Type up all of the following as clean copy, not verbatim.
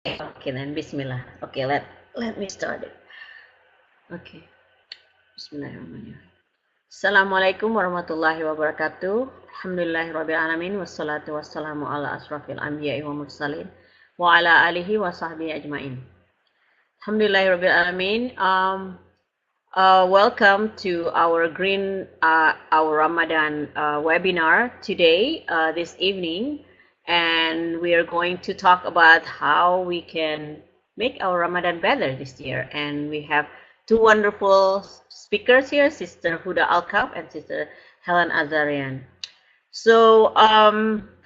Okay, then Bismillah. Okay, let me start it. Okay, Bismillahirrahmanirrahim. Assalamualaikum warahmatullahi wabarakatuh. Alhamdulillahirabbil alamin wassalatu wassalamu ala asrafil anbiya'i wa mursalin wa ala alihi wa sahbihi ajmain. Alhamdulillahirabbil alamin. Welcome to our Ramadan webinar today, this evening, and we are going to talk about how we can make our Ramadan better this year. And we have two wonderful speakers here, Sister Huda Alkaf and Sister Helen Azarian. So,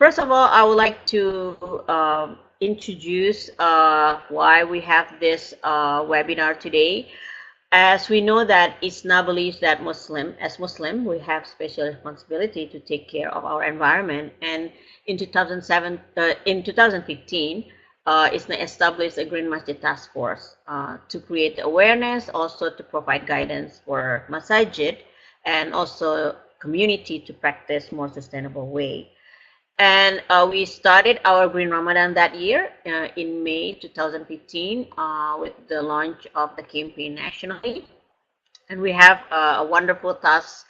first of all, I would like to introduce why we have this webinar today. As we know that ISNA believes that as Muslim, we have special responsibility to take care of our environment. And in 2015, ISNA established a Green Masjid Task Force to create awareness, also to provide guidance for masajid and also community to practice more sustainable way. And we started our Green Ramadan that year in May 2015 with the launch of the campaign nationally. And we have a wonderful task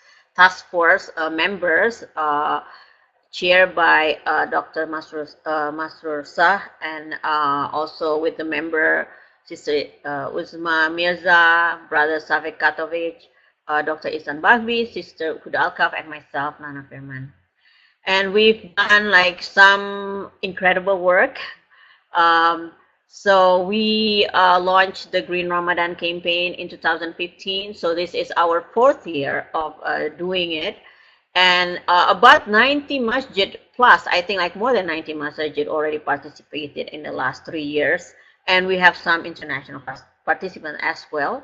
force members chaired by Dr. Masrur Sah, and also with the member Sister Uzma Mirza, Brother Safik Katovic, Dr. Isan Bahbi, Sister Huda Alkaf, and myself, Nana Firman. And we've done like some incredible work. So we launched the Green Ramadan campaign in 2015. So this is our fourth year of doing it. And about 90 masjid plus, I think like more than 90 masjid already participated in the last 3 years. And we have some international participants as well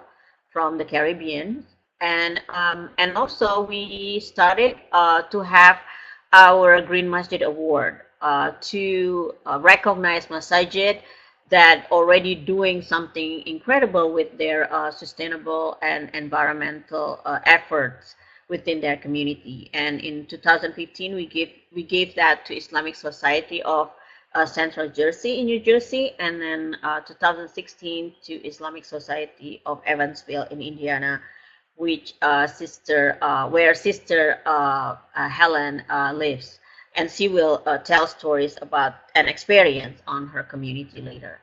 from the Caribbean. And also we started to have our Green Masjid Award to recognize masajid that already doing something incredible with their sustainable and environmental efforts within their community. And in 2015, we gave that to Islamic Society of Central Jersey in New Jersey, and then 2016 to Islamic Society of Evansville in Indiana, which where Sister Helen lives, and she will tell stories about an experience on her community later.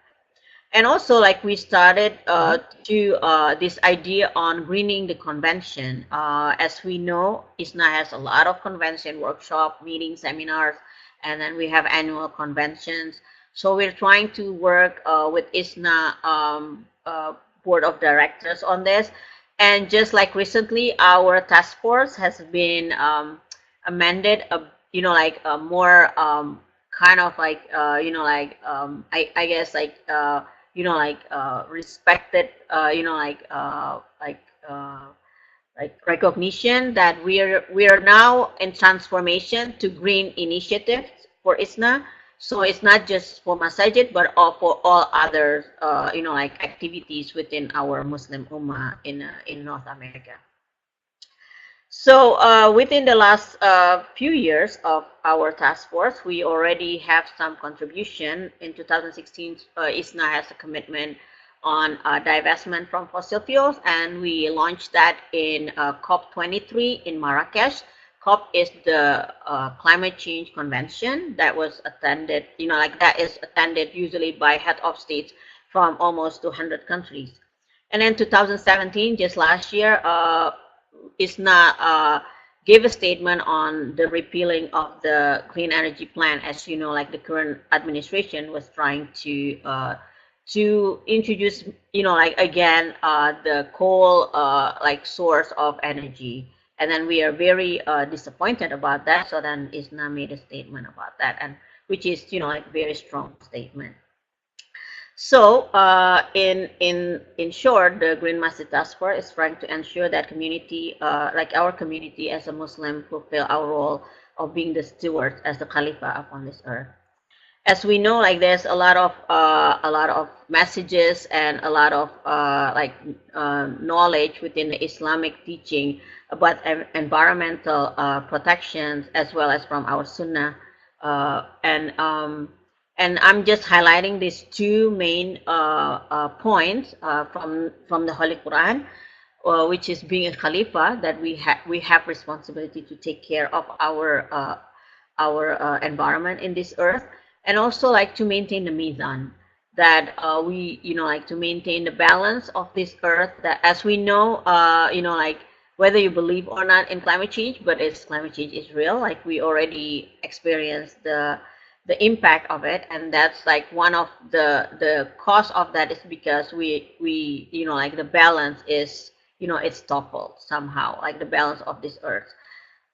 And also, like we started to this idea on greening the convention. As we know, ISNA has a lot of convention, workshop, meetings, seminars, and then we have annual conventions. So we're trying to work with ISNA board of directors on this. And just like recently, our task force has been amended, like more kind of like, I guess like, respected, like recognition that we are now in transformation to green initiatives for ISNA. So it's not just for masajid, but for all other, like activities within our Muslim Ummah in North America. So within the last few years of our task force, we already have some contribution. In 2016, ISNA has a commitment on divestment from fossil fuels, and we launched that in COP23 in Marrakesh. COP is the climate change convention that was attended, that is attended usually by head of states from almost 200 countries. And then 2017, just last year, ISNA gave a statement on the repealing of the clean energy plan. As you know, like the current administration was trying to introduce, again, the coal like source of energy. And then we are very disappointed about that. So then ISNA made a statement about that, and which is, like very strong statement. So in short, the Green Masjid Task Force is trying to ensure that community, like our community as a Muslim, fulfill our role of being the stewards as the Khalifa upon this earth. As we know, like there's a lot of messages and a lot of knowledge within the Islamic teaching about environmental protections, as well as from our Sunnah, And I'm just highlighting these two main points from the Holy Quran, which is being a Khalifa, that we have responsibility to take care of our environment in this earth, and also like to maintain the mizan, that we like to maintain the balance of this earth, that as we know, like whether you believe or not in climate change, but it's climate change is real, like we already experienced the impact of it, and that's like one of the cause of that is because we like the balance is it's toppled somehow, like the balance of this earth.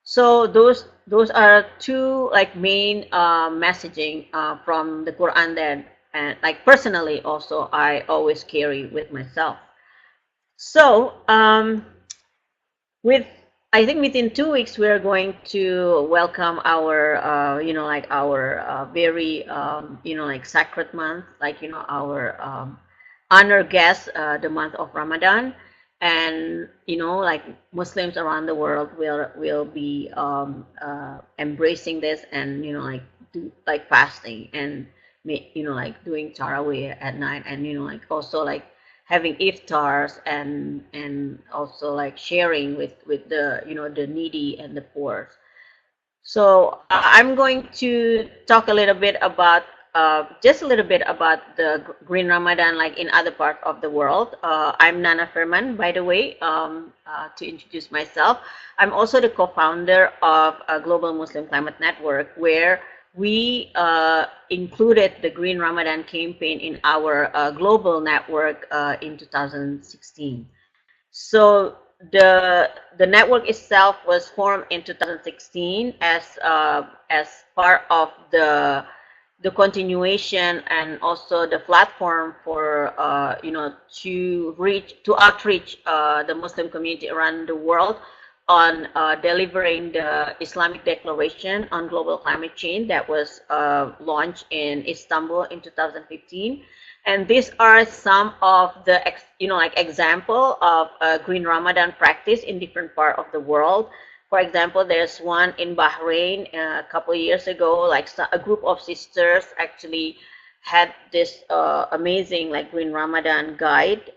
So those are two like main messaging from the Quran that, and like personally also I always carry with myself. So with I think within 2 weeks we're going to welcome our like our very like sacred month, like our honor guest, the month of Ramadan, and like Muslims around the world will be embracing this, and like do like fasting, and like doing tarawih at night, and like also like having iftars, and also like sharing with the the needy and the poor. So I'm going to talk a little bit about just a little bit about the Green Ramadan, like in other parts of the world. I'm Nana Ferman, by the way, to introduce myself. I'm also the co-founder of a Global Muslim Climate Network, where we included the Green Ramadan campaign in our global network in 2016. So the network itself was formed in 2016 as part of the continuation, and also the platform for to outreach the Muslim community around the world on delivering the Islamic Declaration on Global Climate Change that was launched in Istanbul in 2015. And these are some of the like example of Green Ramadan practice in different part of the world. For example, there's one in Bahrain a couple of years ago, like a group of sisters actually had this amazing like Green Ramadan guide.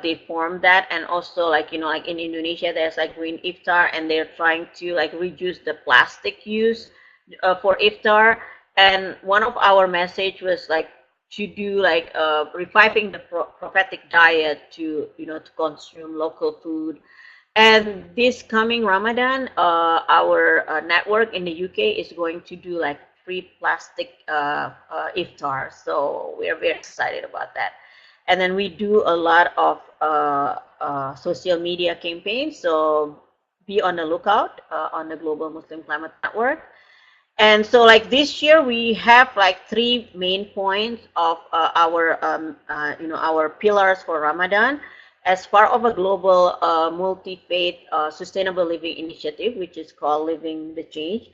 They formed that, and also like like in Indonesia there's like Green Iftar, and they're trying to like reduce the plastic use for iftar. And one of our message was like to do like reviving the prophetic diet, to to consume local food. And this coming Ramadan, our network in the UK is going to do like free plastic iftar. So we are very excited about that. And then we do a lot of social media campaigns. So be on the lookout on the Global Muslim Climate Network. And so like this year we have like three main points of our our pillars for Ramadan as part of a global multi-faith sustainable living initiative, which is called Living the Change.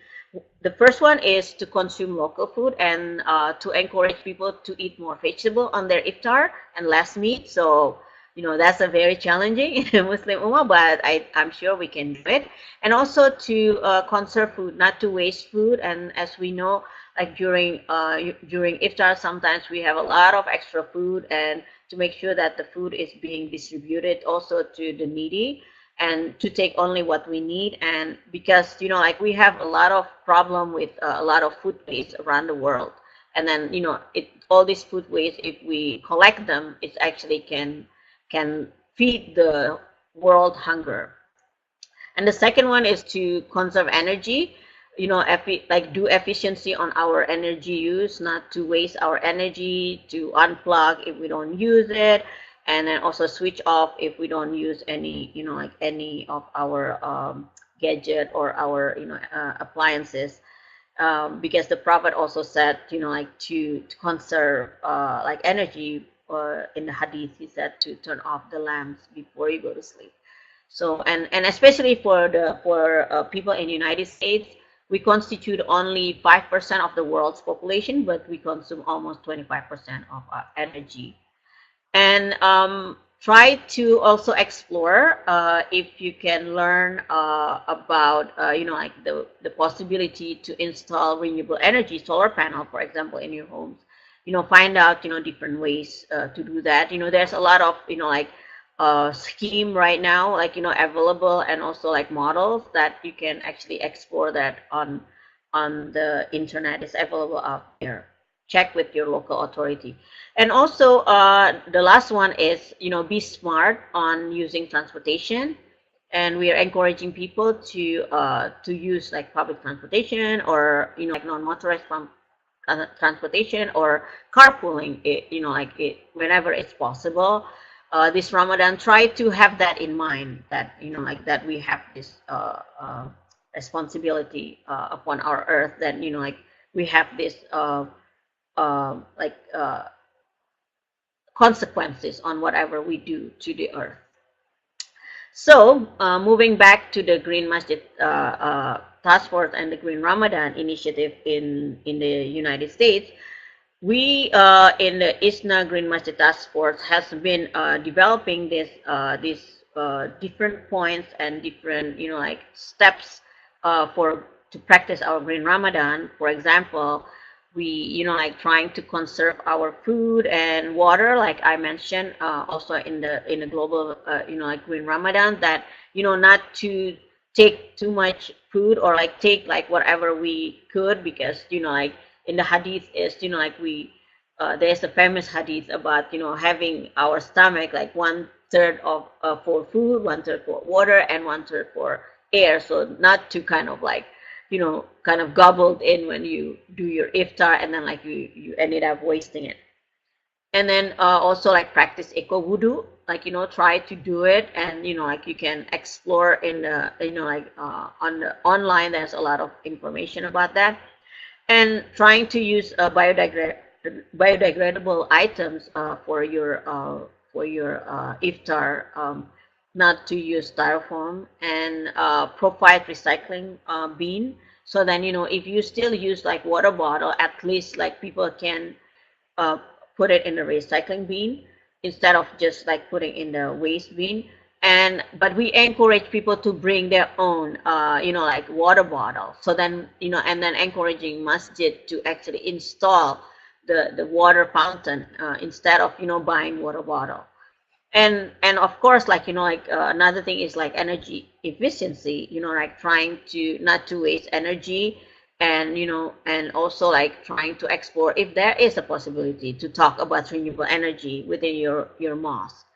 The first one is to consume local food, and to encourage people to eat more vegetable on their iftar and less meat. So that's a very challenging in Muslim Ummah, but I'm sure we can do it. And also to conserve food, not to waste food. And as we know, like during iftar, sometimes we have a lot of extra food, and to make sure that the food is being distributed also to the needy, and to take only what we need. And because like we have a lot of problem with a lot of food waste around the world, and then all these food waste, if we collect them, it actually can feed the world hunger. And the second one is to conserve energy, like do efficiency on our energy use, not to waste our energy, to unplug if we don't use it, and then also switch off if we don't use any, like any of our gadget or our, appliances. Because the Prophet also said, like to conserve like energy. In the hadith, he said to turn off the lamps before you go to sleep. So and especially for people in the United States, we constitute only 5% of the world's population, but we consume almost 25% of our energy. And try to also explore if you can learn about like the possibility to install renewable energy solar panel, for example, in your homes. find out, different ways to do that. There's a lot of, like scheme right now, like, available, and also like models that you can actually explore that on the internet is available out there. Check with your local authority. And also, the last one is, be smart on using transportation. And we are encouraging people to use like public transportation, or like non-motorized transportation, or carpooling it, like it whenever it's possible. This Ramadan, try to have that in mind, that like that we have this responsibility upon our earth, that like we have this like consequences on whatever we do to the earth. So, moving back to the Green Masjid Task Force and the Green Ramadan initiative in the United States, we in the ISNA Green Masjid Task Force has been developing this these different points and different like steps for to practice our Green Ramadan. For example, we like trying to conserve our food and water, like I mentioned, also in the global like Green Ramadan, that not to take too much food, or like take like whatever we could, because like in the hadith is like we there's a famous hadith about having our stomach like 1/3 of for food, 1/3 for water, and 1/3 for air, so not to kind of like kind of gobbled in when you do your iftar, and then like you ended up wasting it. And then also like practice eco wudu, like try to do it, and like you can explore in the like on the online, there's a lot of information about that. And trying to use biodegradable items for your iftar, not to use styrofoam, and provide recycling bin. So then if you still use like water bottle, at least like people can uh, put it in the recycling bin instead of just like putting in the waste bin. And but we encourage people to bring their own like water bottle, so then and then encouraging masjid to actually install the water fountain instead of buying water bottle. And of course, like like another thing is like energy efficiency, like trying to not to waste energy, and and also like trying to explore if there is a possibility to talk about renewable energy within your mosque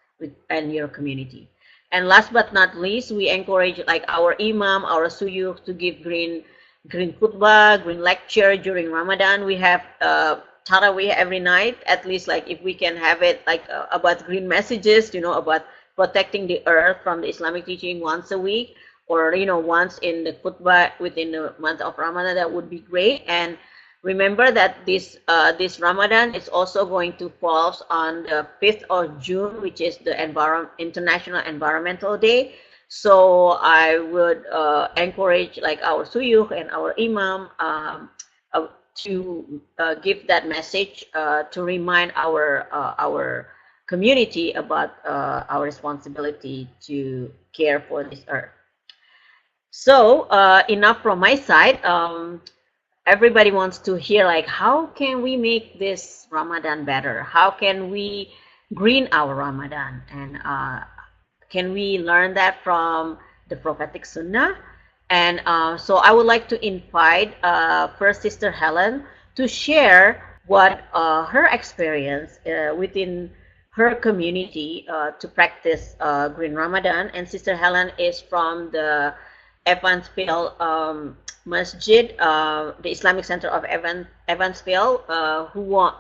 and your community. And last but not least, we encourage like our imam, our suyukh, to give green khutbah, green lecture during Ramadan. We have Tarawih every night, at least like if we can have it like about green messages, about protecting the earth from the Islamic teaching once a week, or once in the khutbah within the month of Ramadan, that would be great. And remember that this Ramadan is also going to fall on the 5th of June, which is the International Environmental Day. So I would encourage like our suyukh and our imam to give that message to remind our community about our responsibility to care for this earth. So enough from my side. Everybody wants to hear like, how can we make this Ramadan better? How can we green our Ramadan? And can we learn that from the prophetic sunnah? And so I would like to invite first Sister Helen to share what her experience within her community to practice Green Ramadan. And Sister Helen is from the Evansville Masjid, the Islamic Center of Evansville, who won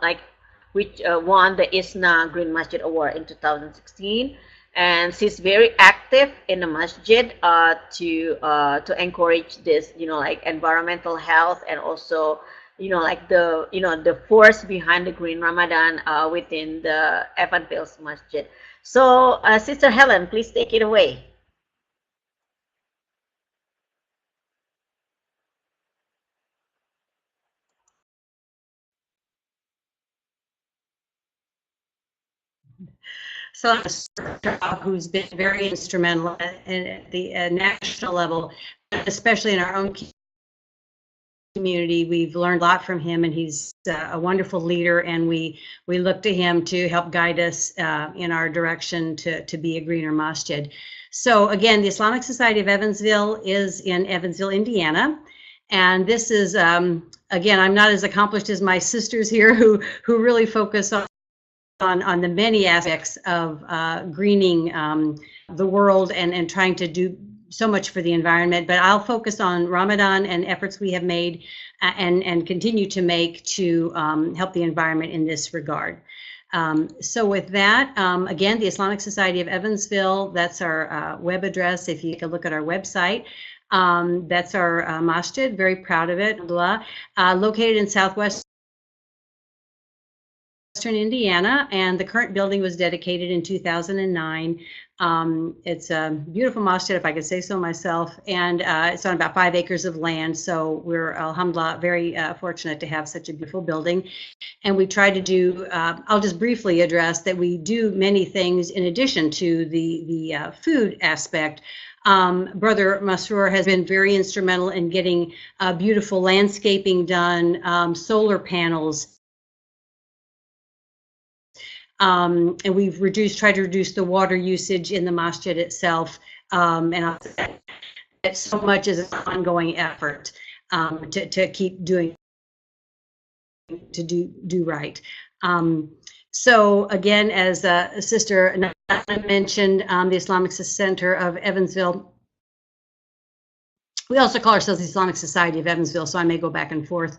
which won the ISNA Green Masjid Award in 2016. And she's very active in the masjid to encourage this, like environmental health, and also, like the force behind the Green Ramadan within the Evansville Masjid. So, Sister Helen, please take it away. So who's been very instrumental at the national level, especially in our own community. We've learned a lot from him, and he's a wonderful leader, and we look to him to help guide us in our direction to be a greener masjid. So again, the Islamic Society of Evansville is in Evansville, Indiana. And this is, again, I'm not as accomplished as my sisters here who really focus on the many aspects of greening the world and trying to do so much for the environment, but I'll focus on Ramadan and efforts we have made and continue to make to help the environment in this regard. So with that, again, the Islamic Society of Evansville, that's our web address. If you take a look at our website, that's our masjid, very proud of it, located in Southwestern Indiana, and the current building was dedicated in 2009. It's a beautiful masjid, if I could say so myself, and it's on about 5 acres of land, so we're, alhamdulillah, very fortunate to have such a beautiful building. And we try to do, I'll just briefly address that we do many things in addition to the food aspect. Brother Masroor has been very instrumental in getting beautiful landscaping done, solar panels, and we've tried to reduce the water usage in the masjid itself, and so much is an ongoing effort to keep doing, to do right. So again, as Sister Nana mentioned, the Islamic Center of Evansville, we also call ourselves the Islamic Society of Evansville, so I may go back and forth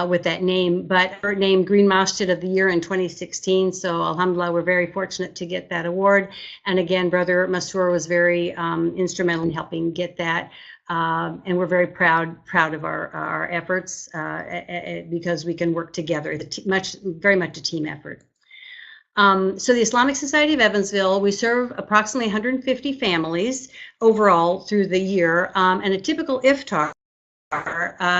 with that name, but we're named Green Masjid of the Year in 2016, so alhamdulillah, we're very fortunate to get that award. And again, Brother Masroor was very instrumental in helping get that, and we're very proud of our efforts because we can work together. It's very much a team effort. So the Islamic Society of Evansville, we serve approximately 150 families overall through the year, and a typical iftar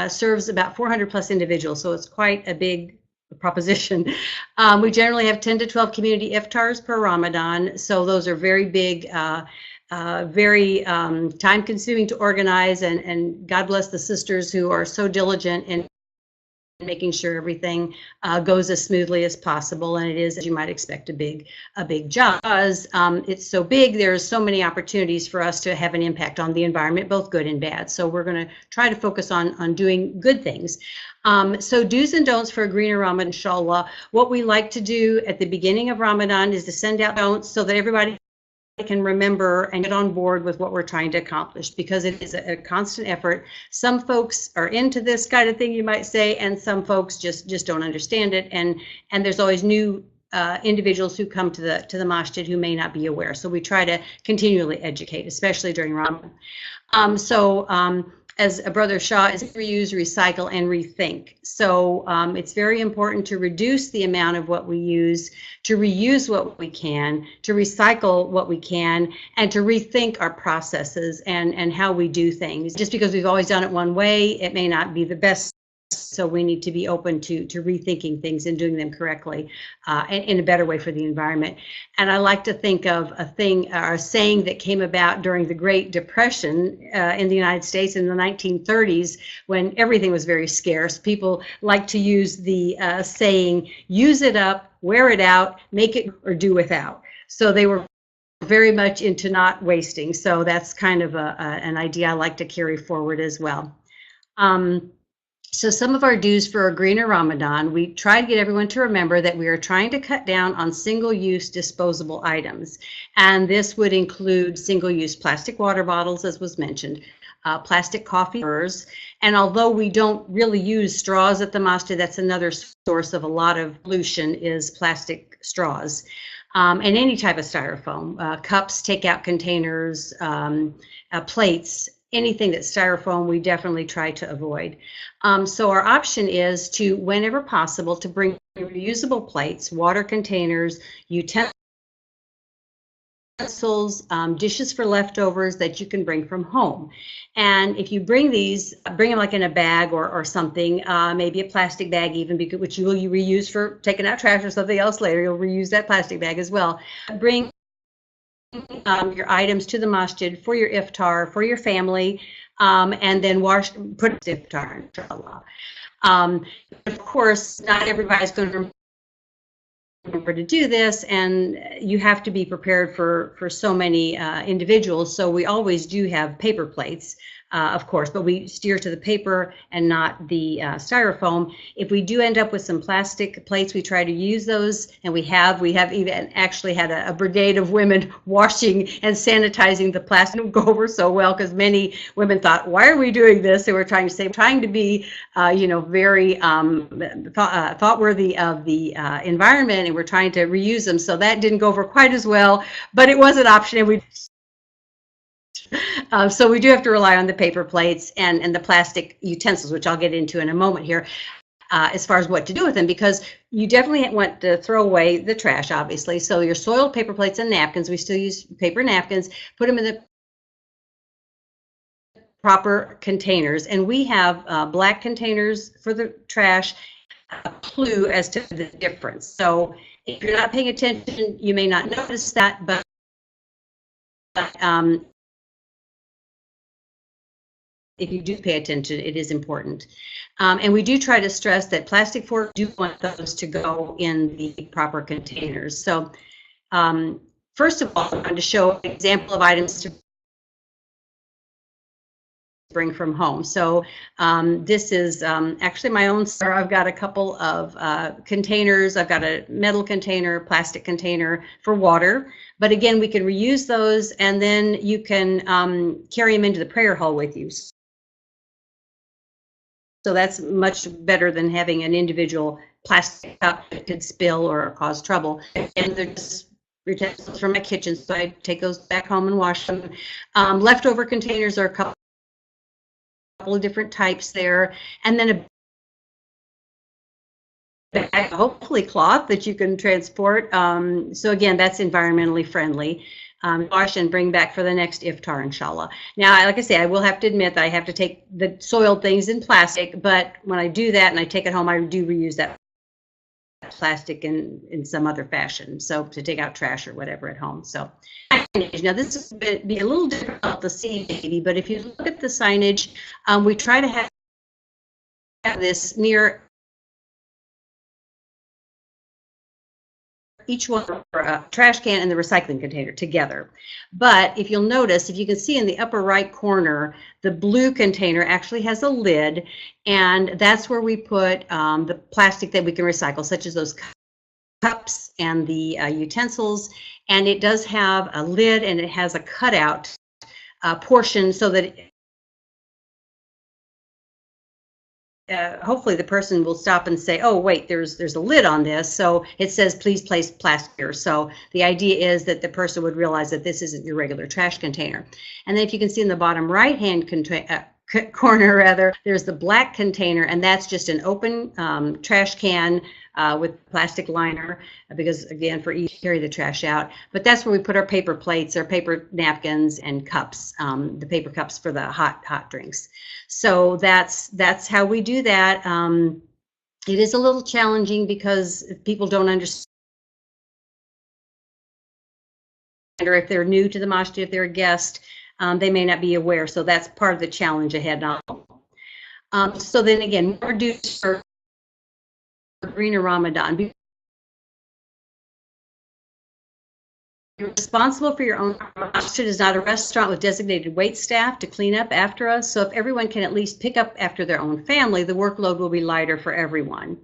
serves about 400 plus individuals, so it's quite a big proposition. We generally have 10 to 12 community iftars per Ramadan, so those are very big, very time-consuming to organize, and God bless the sisters who are so diligent in making sure everything goes as smoothly as possible. And it is, as you might expect, a big job. Because it's so big, there's so many opportunities for us to have an impact on the environment, both good and bad. So we're going to try to focus on doing good things. So do's and don'ts for a greener Ramadan, inshallah. What we like to do at the beginning of Ramadan is to send out don'ts so that everybody can remember and get on board with what we're trying to accomplish, because it is a constant effort. Some folks are into this kind of thing, you might say, and some folks just don't understand it, and there's always new individuals who come to the masjid who may not be aware. So we try to continually educate, especially during Ramadan. As a Brother Shah is, reuse, recycle, and rethink. So it's very important to reduce the amount of what we use, to reuse what we can, to recycle what we can, and to rethink our processes and how we do things. Just because we've always done it one way, it may not be the best. So we need to be open to rethinking things and doing them correctly and in a better way for the environment. And I like to think of a saying that came about during the Great Depression in the United States in the 1930s, when everything was very scarce. People like to use the saying, use it up, wear it out, make it or do without. So they were very much into not wasting. So that's kind of an idea I like to carry forward as well. So some of our do's for a greener Ramadan, we try to get everyone to remember that we are trying to cut down on single-use disposable items. And this would include single-use plastic water bottles, as was mentioned, plastic coffee stirrers. And although we don't really use straws at the masjid, that's another source of a lot of pollution, is plastic straws. And any type of styrofoam, cups, takeout containers, plates, anything that's styrofoam, we definitely try to avoid. So our option is to, whenever possible, to bring reusable plates, water containers, utensils, dishes for leftovers that you can bring from home. And if you bring these, bring them like in a bag or something, maybe a plastic bag even, which you will reuse for taking out trash or something else later. You'll reuse that plastic bag as well. Bring your items to the masjid for your iftar, for your family, and then put iftar, inshallah. Of course, not everybody's going to remember to do this, and you have to be prepared for so many individuals. So we always do have paper plates, of course, but we steer to the paper and not the styrofoam. If we do end up with some plastic plates, we try to use those, and we have even actually had a brigade of women washing and sanitizing the plastic. It didn't go over so well because many women thought, why are we doing this? They were trying to be very thought-worthy of the environment, and we're trying to reuse them. So that didn't go over quite as well, but it was an option, and so we do have to rely on the paper plates and the plastic utensils, which I'll get into in a moment here, as far as what to do with them, because you definitely want to throw away the trash, obviously. So your soiled paper plates and napkins, we still use paper napkins, put them in the proper containers. And we have black containers for the trash, a clue as to the difference. So if you're not paying attention, you may not notice that, but if you do pay attention, it is important. And we do try to stress that plastic forks, do want those to go in the proper containers. So first of all, I wanted to show an example of items to bring from home. So this is actually my own store. I've got a couple of containers. I've got a metal container, plastic container for water. But again, we can reuse those, and then you can carry them into the prayer hall with you. So that's much better than having an individual plastic cup that could spill or cause trouble. And they're just utensils from my kitchen, so I take those back home and wash them. Leftover containers are a couple of different types there, and then a bag, hopefully cloth, that you can transport. So again, that's environmentally friendly. Wash and bring back for the next iftar, inshallah. Now, like I say, I will have to admit that I have to take the soiled things in plastic, but when I do that and I take it home, I do reuse that plastic in some other fashion, so to take out trash or whatever at home. So now this would be a little difficult to see maybe, but if you look at the signage, we try to have this near each one, a trash can and the recycling container together. But if you'll notice, if you can see in the upper right corner, the blue container actually has a lid, and that's where we put the plastic that we can recycle, such as those cups and the utensils. And it does have a lid, and it has a cutout portion so that hopefully the person will stop and say, oh wait, there's a lid on this, so it says please place plastic here. So the idea is that the person would realize that this isn't your regular trash container. And then if you can see in the bottom right hand corner rather, there's the black container, and that's just an open trash can with plastic liner, because again, for easy to carry the trash out. But that's where we put our paper plates, our paper napkins, and cups, the paper cups for the hot drinks. So that's how we do that. It is a little challenging because people don't understand, or if they're new to the masjid, if they're a guest, they may not be aware. So that's part of the challenge ahead now. So then again, more duties for greener Ramadan. You're responsible for your own. Masjid is not a restaurant with designated wait staff to clean up after us. So if everyone can at least pick up after their own family, the workload will be lighter for everyone.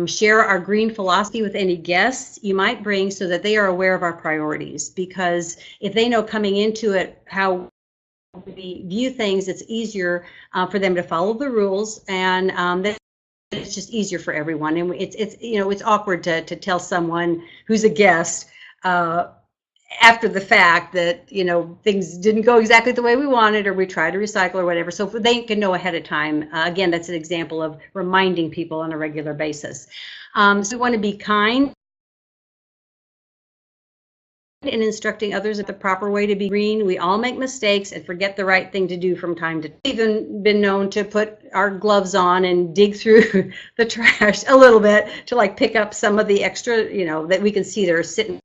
Share our green philosophy with any guests you might bring so that they are aware of our priorities. Because if they know coming into it how we view things, it's easier for them to follow the rules, and it's just easier for everyone. And it's awkward to tell someone who's a guest after the fact that things didn't go exactly the way we wanted, or we try to recycle or whatever. So they can know ahead of time. Again, that's an example of reminding people on a regular basis. So we want to be kind in instructing others at the proper way to be green. We all make mistakes and forget the right thing to do from time to time. We've even been known to put our gloves on and dig through the trash a little bit to pick up some of the extra, that we can see that are sitting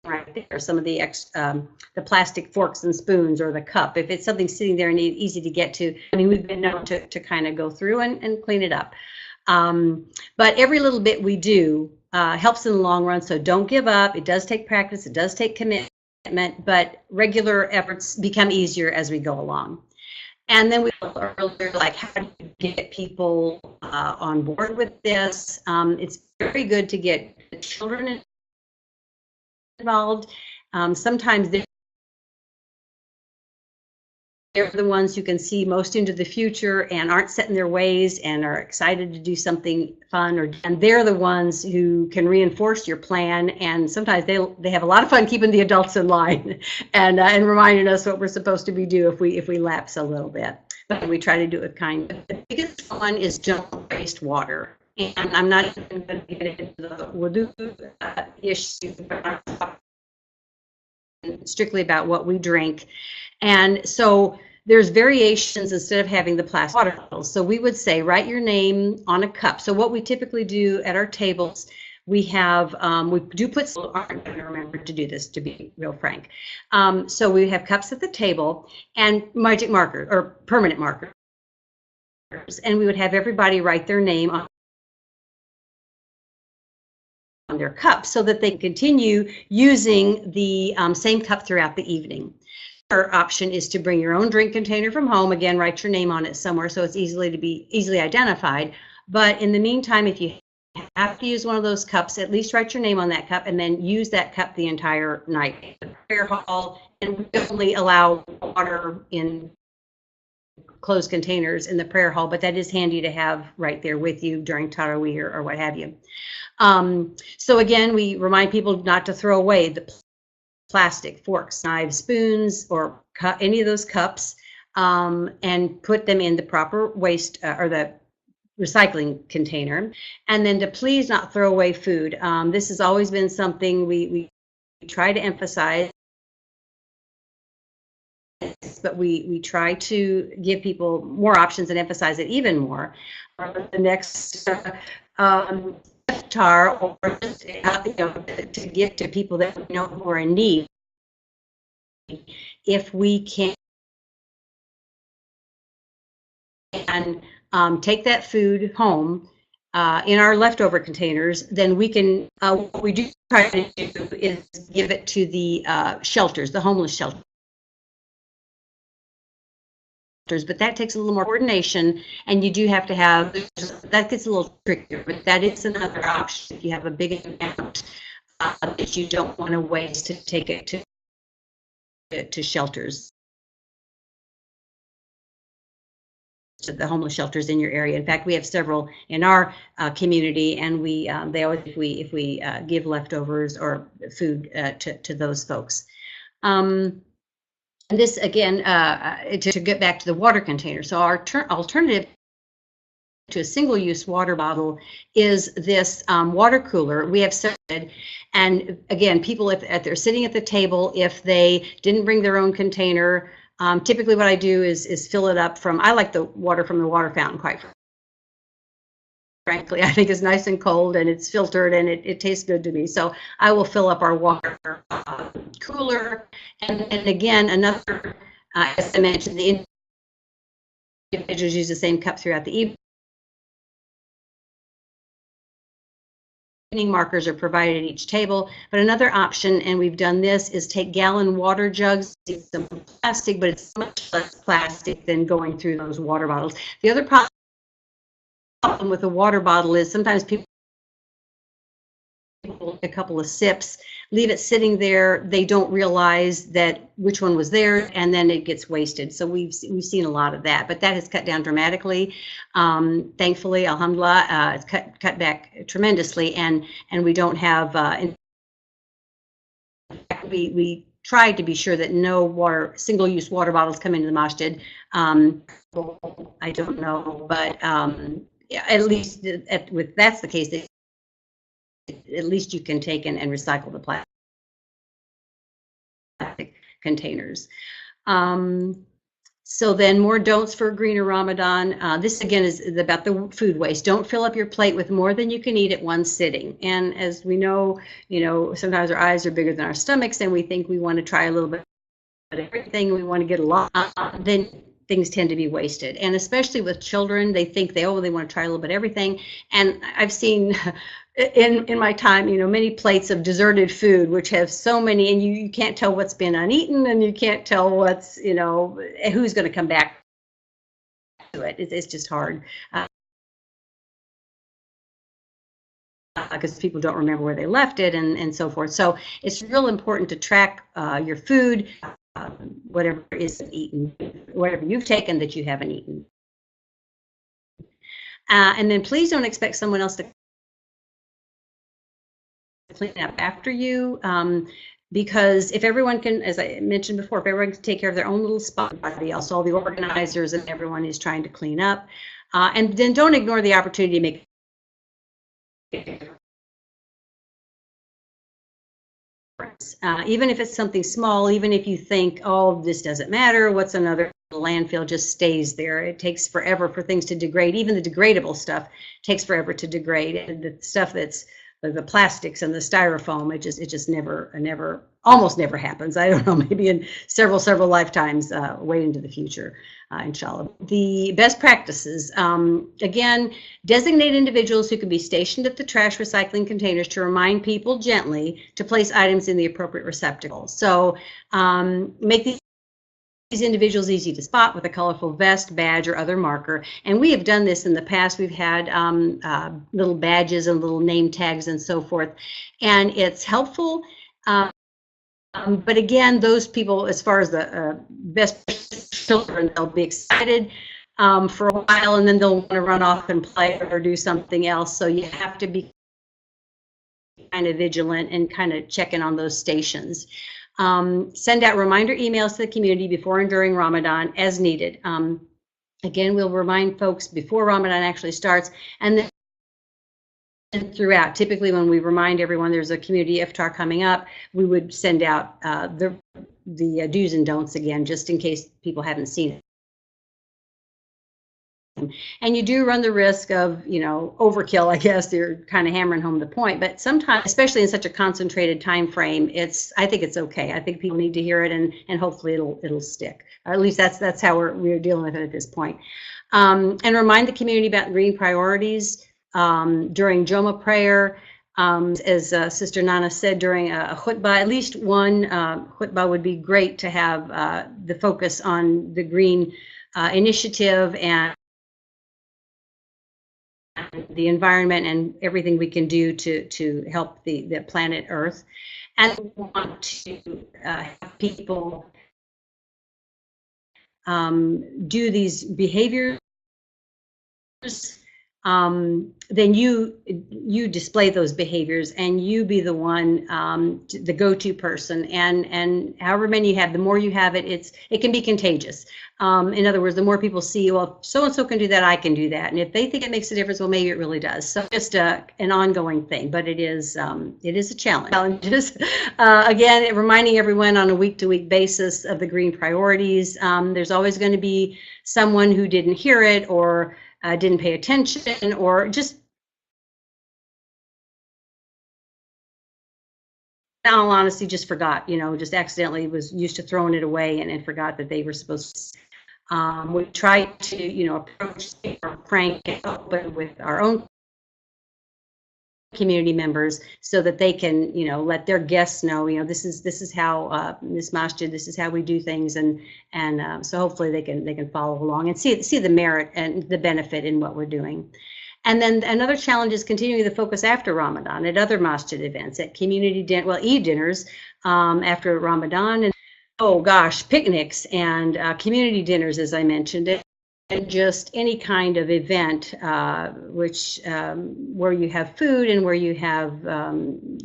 right there, some of the plastic forks and spoons or the cup. If it's something sitting there and easy to get to, I mean, we've been known to kind of go through and clean it up. But every little bit we do helps in the long run, so don't give up. It does take practice, it does take commitment, but regular efforts become easier as we go along. And then we earlier, like, how do you get people on board with this? It's very good to get the children involved. Sometimes they're the ones who can see most into the future and aren't set in their ways and are excited to do something fun, and they're the ones who can reinforce your plan, and sometimes they have a lot of fun keeping the adults in line and reminding us what we're supposed to be doing if we lapse a little bit. But we try to do it kind of. The biggest one is don't waste water, and I'm not even going to get into the wudu issue, strictly about what we drink. And so there's variations. Instead of having the plastic water bottles, so we would say write your name on a cup. So what we typically do at our tables, we have we do put, aren't going to remember to do this, to be real frank. So we have cups at the table and magic markers or permanent markers, and we would have everybody write their name on their cup so that they continue using the same cup throughout the evening. Our option is to bring your own drink container from home. Again, write your name on it somewhere so it's easily identified. But in the meantime, if you have to use one of those cups, at least write your name on that cup and then use that cup the entire night. The prayer hall, and we only allow water in closed containers in the prayer hall, but that is handy to have right there with you during Taraweeh or what have you. So again, we remind people not to throw away the plastic forks, knives, spoons, or any of those cups, and put them in the proper waste or the recycling container. And then to please not throw away food. This has always been something we try to emphasize, but we try to give people more options and emphasize it even more. The next iftar, or just, to give to people that we know who are in need, if we can take that food home in our leftover containers, then we can, what we do try to do is give it to the shelters, the homeless shelters. But that takes a little more coordination, and you do have to have, that gets a little trickier, but that is another option if you have a big amount that you don't want to waste, to take it to shelters, to the homeless shelters in your area. In fact, we have several in our community, and they always, if we give leftovers or food to those folks. And this, again, to get back to the water container. So our alternative to a single-use water bottle is this water cooler. We have started, and again, people, if they're sitting at the table, if they didn't bring their own container, typically what I do is fill it up from, I like the water from the water fountain, quite frankly. I think it's nice and cold, and it's filtered, and it tastes good to me. So I will fill up our water cooler. And again, another, as I mentioned, the individuals use the same cup throughout the evening. Markers are provided at each table. But another option, and we've done this, is take gallon water jugs. It's some plastic, but it's much less plastic than going through those water bottles. The other problem with a water bottle is sometimes people a couple of sips, leave it sitting there, they don't realize that which one was there, and then it gets wasted. So we've seen a lot of that, but that has cut down dramatically. Thankfully, alhamdulillah, it's cut back tremendously, and we don't have. In fact, we tried to be sure that no single-use water bottles come into the masjid. I don't know, but at least if that's the case, at least you can take and recycle the plastic containers. So then more don'ts for a greener Ramadan. This again is about the food waste. Don't fill up your plate with more than you can eat at one sitting. And as we know, sometimes our eyes are bigger than our stomachs and we think we want to try a little bit of everything. We want to get a lot. Then things tend to be wasted. And especially with children, they think they want to try a little bit of everything. And I've seen in my time, many plates of deserted food, which have so many, and you can't tell what's been uneaten, and you can't tell what's, who's going to come back to it. It's just hard. Because people don't remember where they left it and so forth. So it's real important to track your food, whatever isn't eaten, whatever you've taken that you haven't eaten. And then please don't expect someone else to clean up after you, because if everyone can, as I mentioned before, if everyone can take care of their own little spot, everybody else, all the organizers and everyone is trying to clean up, and then don't ignore the opportunity to make even if it's something small, even if you think, oh, this doesn't matter, what's another landfill, just stays there. It takes forever for things to degrade. Even the degradable stuff takes forever to degrade. And the stuff that's the plastics and the styrofoam, it just never almost never happens. I don't know, maybe in several lifetimes way into the future, inshallah. The best practices, again, designate individuals who can be stationed at the trash recycling containers to remind people gently to place items in the appropriate receptacle. So make these individuals easy to spot with a colorful vest, badge, or other marker. And we have done this in the past. We've had little badges and little name tags and so forth. And it's helpful. But again, those people, as far as the best children, they'll be excited for a while, and then they'll want to run off and play or do something else. So you have to be kind of vigilant and kind of checking on those stations. Send out reminder emails to the community before and during Ramadan as needed. Again, we'll remind folks before Ramadan actually starts, and then throughout. Typically, when we remind everyone there's a community iftar coming up, we would send out the do's and don'ts again, just in case people haven't seen it. And you do run the risk of, overkill, I guess. They're kind of hammering home the point. But sometimes, especially in such a concentrated time frame, I think it's okay. I think people need to hear it, and hopefully it'll stick. Or at least that's how we're dealing with it at this point. And remind the community about green priorities during Joma prayer. As Sister Nana said, during a khutbah, at least one khutbah would be great to have the focus on the green initiative and the environment and everything we can do to help the planet Earth. And we want to have people do these behaviors. Then you display those behaviors, and you be the one, the go-to person, and however many you have, the more you have it, it can be contagious. In other words, the more people see, well, so-and-so can do that, I can do that. And if they think it makes a difference, well, maybe it really does. So just an ongoing thing, but it is a challenge. Challenges. Again, reminding everyone on a week-to-week basis of the green priorities. There's always going to be someone who didn't hear it, or didn't pay attention, or just, in all honesty, just forgot, just accidentally was used to throwing it away and forgot that they were supposed to. We try to, approach frank and open with our own community members so that they can, let their guests know, this is how this masjid, this is how we do things, and so hopefully they can follow along and see the merit and the benefit in what we're doing. And then another challenge is continuing the focus after Ramadan at other masjid events, at community Eid dinners after Ramadan, and oh gosh, picnics and community dinners, as I mentioned, and just any kind of event where you have food and where you have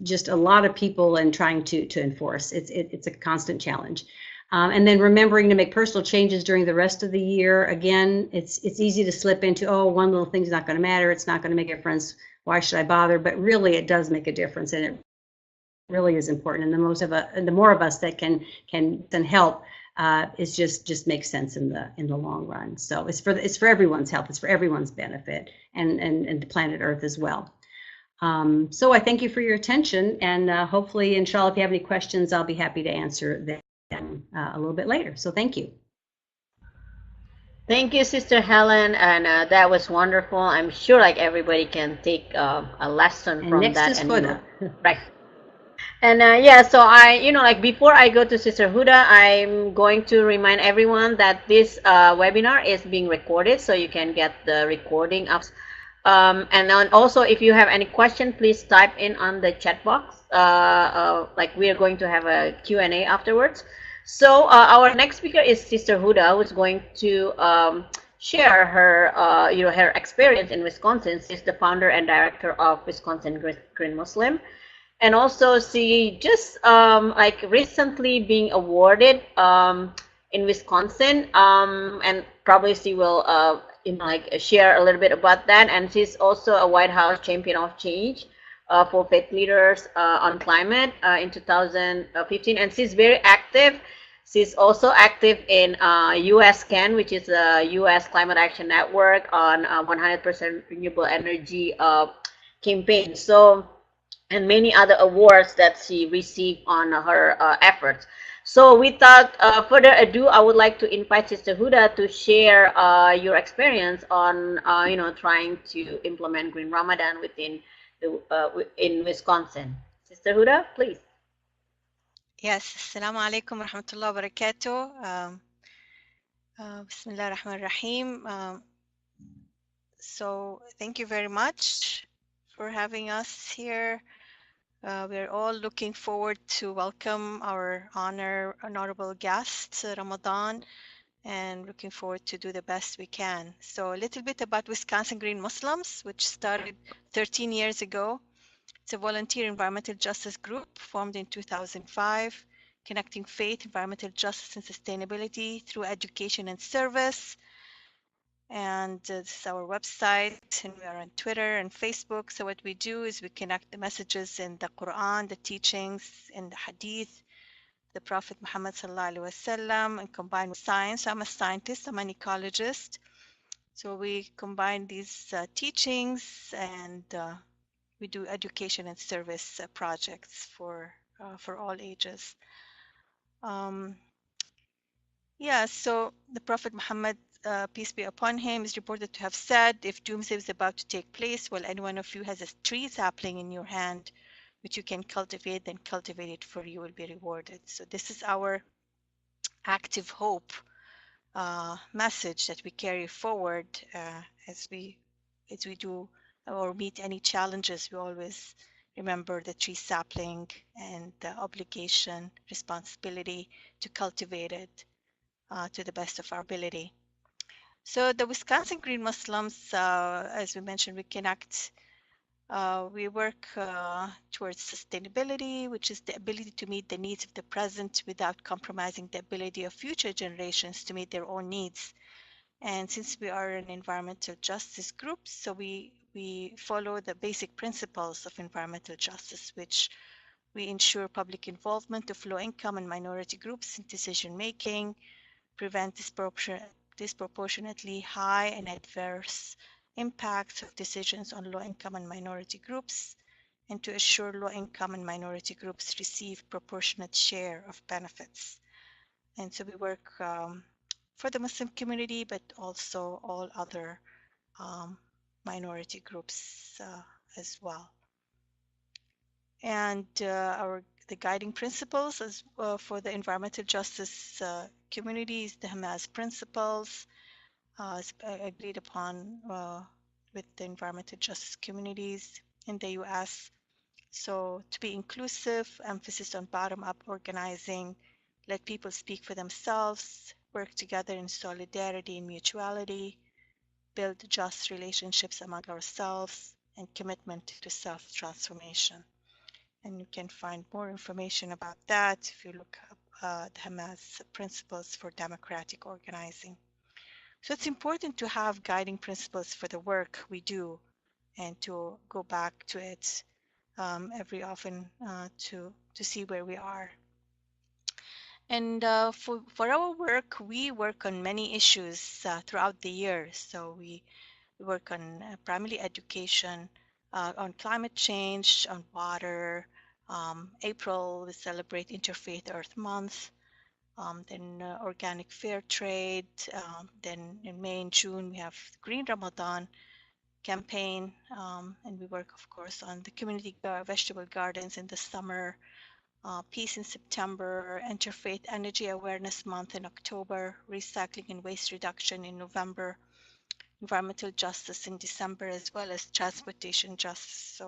just a lot of people and trying to enforce. It's a constant challenge. And then remembering to make personal changes during the rest of the year. Again, it's easy to slip into, oh, one little thing's not going to matter, it's not going to make a difference, why should I bother? But really it does make a difference, and it really is important. And the more of us that can help is just makes sense in the long run. So it's for everyone's health, it's for everyone's benefit, and the planet Earth as well. So I thank you for your attention, and hopefully, inshallah, if you have any questions, I'll be happy to answer them a little bit later. So thank you. Thank you, Sister Helen, and that was wonderful. I'm sure like everybody can take a lesson And from next that is and Huda. right. And yeah, so like before I go to Sister Huda, I'm going to remind everyone that this webinar is being recorded, so you can get the recording of. And then also, if you have any question, please type in on the chat box. Like we are going to have a Q&A afterwards. So our next speaker is Sister Huda, who's going to share her, her experience in Wisconsin. She's the founder and director of Wisconsin Green Muslim. And also, she just like recently being awarded in Wisconsin, and probably she will like share a little bit about that. And she's also a White House Champion of Change for faith leaders on climate in 2015, and she's very active. She's also active in US CAN, which is the US Climate Action Network on 100% renewable energy campaign. So and many other awards that she received on her efforts. So without further ado, I would like to invite Sister Huda to share your experience on, trying to implement Green Ramadan in Wisconsin. Sister Huda, please. Yes, Assalamu alaikum wa rahmatullahi wa barakatuh. Bismillah ar-Rahman ar-Rahim. So thank you very much for having us here. We're all looking forward to welcome our honorable guest, Ramadan, and looking forward to do the best we can. So a little bit about Wisconsin Green Muslims, which started 13 years ago. It's a volunteer environmental justice group formed in 2005, connecting faith, environmental justice, and sustainability through education and service. And this is our website, and we are on Twitter and Facebook. So what we do is we connect the messages in the Quran, the teachings in the Hadith, the Prophet Muhammad sallallahu alaihi wasallam, and combine with science. I'm a scientist, I'm an ecologist. So we combine these teachings, and we do education and service projects for all ages. So the Prophet Muhammad, peace be upon him, is reported to have said, if doomsday is about to take place, well, any one of you has a tree sapling in your hand, which you can cultivate, then cultivate it, for you will be rewarded. So this is our active hope message that we carry forward as we do or meet any challenges. We always remember the tree sapling and the obligation, responsibility to cultivate it to the best of our ability. So the Wisconsin Green Muslims, as we mentioned, we connect, we work towards sustainability, which is the ability to meet the needs of the present without compromising the ability of future generations to meet their own needs. And since we are an environmental justice group, so we follow the basic principles of environmental justice, which we ensure public involvement of low-income and minority groups in decision-making, prevent disproportionately high and adverse impacts of decisions on low-income and minority groups, and to assure low-income and minority groups receive proportionate share of benefits. And so we work for the Muslim community, but also all other minority groups as well. And the guiding principles for the environmental justice community is the Hamas principles agreed upon with the environmental justice communities in the U.S. So to be inclusive, emphasis on bottom-up organizing, let people speak for themselves, work together in solidarity and mutuality, build just relationships among ourselves, and commitment to self-transformation. And you can find more information about that if you look up the Hamas principles for democratic organizing. So it's important to have guiding principles for the work we do and to go back to it every often to see where we are. And for our work, we work on many issues throughout the year. So we work on primarily education, on climate change, on water. April, we celebrate Interfaith Earth Month. Then organic fair trade. Then in May and June, we have Green Ramadan campaign. And we work, of course, on the community vegetable gardens in the summer. Peace in September, Interfaith Energy Awareness Month in October, Recycling and Waste Reduction in November, Environmental Justice in December, as well as Transportation Justice.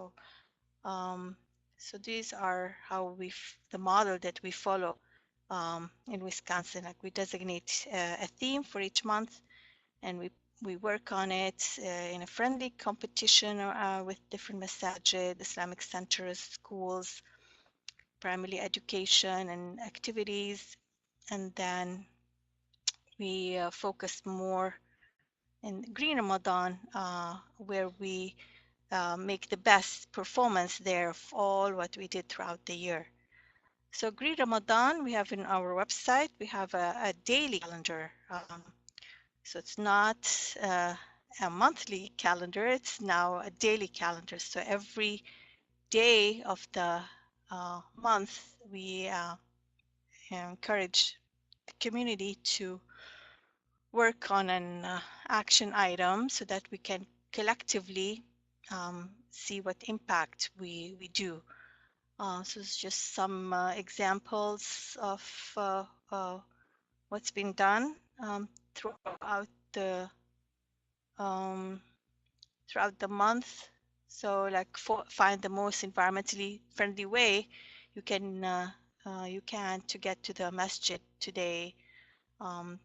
Um, so these are how the model that we follow in Wisconsin. Like we designate a theme for each month, and we work on it in a friendly competition with different masajid, Islamic centers, schools, primarily education and activities, and then we focus more in Green Ramadan, where we make the best performance there of all what we did throughout the year. So Green Ramadan, we have in our website, we have a daily calendar. So it's not a monthly calendar, it's now a daily calendar. So every day of the month, we encourage the community to work on an action item so that we can collectively see what impact we do. So it's just some examples of what's been done throughout the um, throughout the month. So like find the most environmentally friendly way you can to get to the masjid today. Um,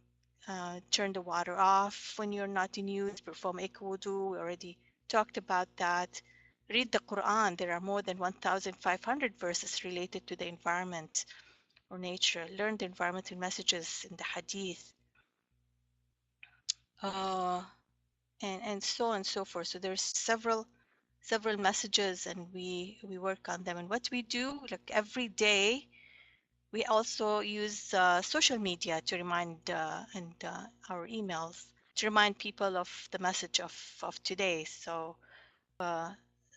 turn the water off when you're not in use, perform wudu. We already talked about that. Read the Quran. There are more than 1,500 verses related to the environment or nature. Learn the environmental messages in the hadith. Uh, and so on and so forth. So there's several messages and we work on them. And what we do, like every day, we also use social media to remind and our emails to remind people of the message of today. So